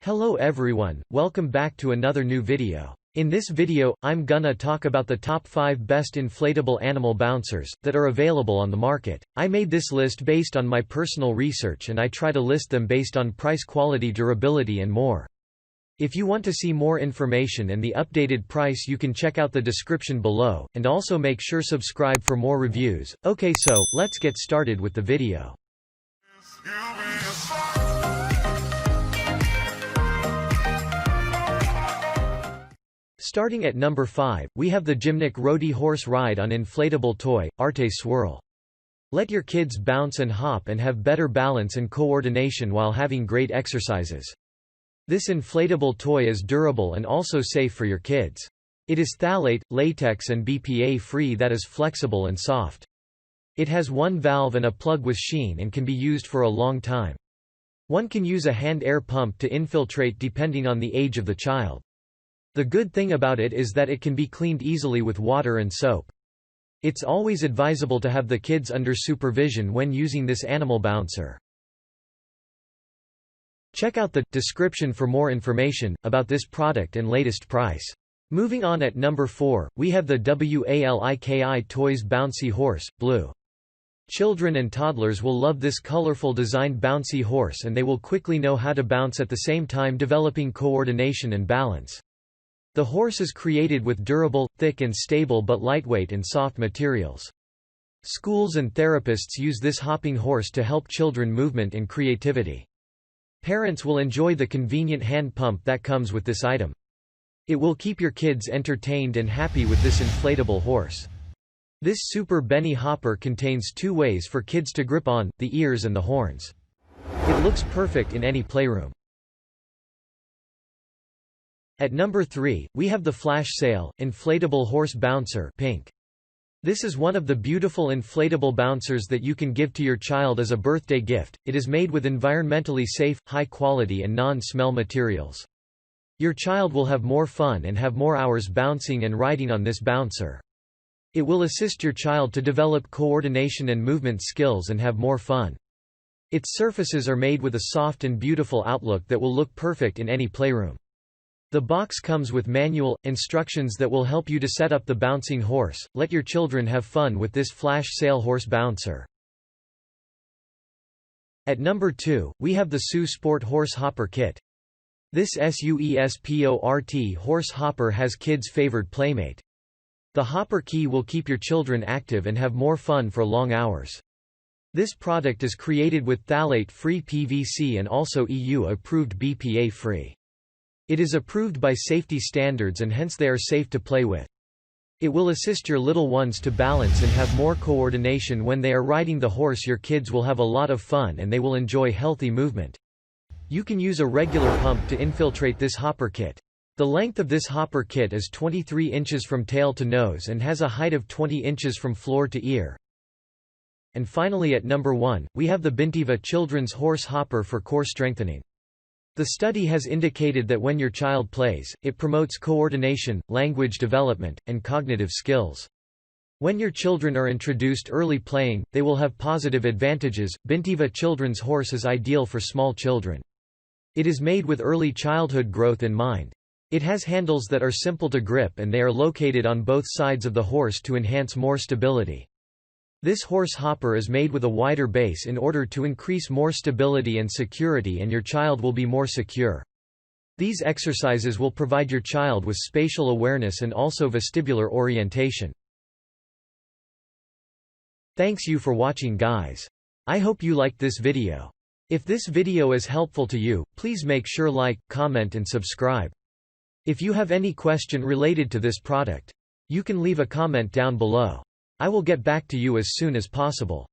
Hello everyone, welcome back to another new video. In this video, I'm gonna talk about the top 5 best inflatable animal bouncers that are available on the market. I made this list based on my personal research and I try to list them based on price, quality, durability and more. If you want to see more information and the updated price, you can check out the description below, and also make sure subscribe for more reviews. Okay, so let's get started with the video. Starting at number 5, we have the Gymnic Rody horse ride on inflatable toy, Arte Swirl. Let your kids bounce and hop and have better balance and coordination while having great exercises. This inflatable toy is durable and also safe for your kids. It is phthalate, latex and BPA-free that is flexible and soft. It has one valve and a plug with sheen and can be used for a long time. One can use a hand air pump to infiltrate depending on the age of the child. The good thing about it is that it can be cleaned easily with water and soap. It's always advisable to have the kids under supervision when using this animal bouncer. Check out the description for more information about this product and latest price. Moving on, at number 4, we have the WALIKI Toys Bouncy Horse, Blue. Children and toddlers will love this colorful designed bouncy horse and they will quickly know how to bounce at the same time developing coordination and balance. The horse is created with durable, thick and stable but lightweight and soft materials. Schools and therapists use this hopping horse to help children movement and creativity. Parents will enjoy the convenient hand pump that comes with this item. It will keep your kids entertained and happy with this inflatable horse. This super Benny hopper contains 2 ways for kids to grip on, the ears and the horns. It looks perfect in any playroom. At number 3, we have the Flash Sail Inflatable Horse Bouncer, Pink. This is one of the beautiful inflatable bouncers that you can give to your child as a birthday gift. It is made with environmentally safe, high-quality and non-smell materials. Your child will have more fun and have more hours bouncing and riding on this bouncer. It will assist your child to develop coordination and movement skills and have more fun. Its surfaces are made with a soft and beautiful outlook that will look perfect in any playroom. The box comes with manual instructions that will help you to set up the bouncing horse. Let your children have fun with this Flash Sail Horse Bouncer. At number 2, we have the SueSport Horse Hopper Kit. This SueSport horse hopper has kids' favorite playmate. The hopper key will keep your children active and have more fun for long hours. This product is created with phthalate-free PVC and also EU-approved BPA-free. It is approved by safety standards and hence they are safe to play with. It will assist your little ones to balance and have more coordination when they are riding the horse. Your kids will have a lot of fun and they will enjoy healthy movement. You can use a regular pump to infiltrate this hopper kit. The length of this hopper kit is 23 inches from tail to nose and has a height of 20 inches from floor to ear. And finally, at number 1, we have the Bintiva Children's Horse Hopper for core strengthening. The study has indicated that when your child plays, it promotes coordination, language development, and cognitive skills. When your children are introduced early playing, they will have positive advantages. Bintiva Children's Horse is ideal for small children. It is made with early childhood growth in mind. It has handles that are simple to grip and they are located on both sides of the horse to enhance more stability. This horse hopper is made with a wider base in order to increase more stability and security, and your child will be more secure. These exercises will provide your child with spatial awareness and also vestibular orientation. Thanks you for watching, guys. I hope you liked this video. If this video is helpful to you, please make sure like, comment and subscribe. If you have any question related to this product, you can leave a comment down below. I will get back to you as soon as possible.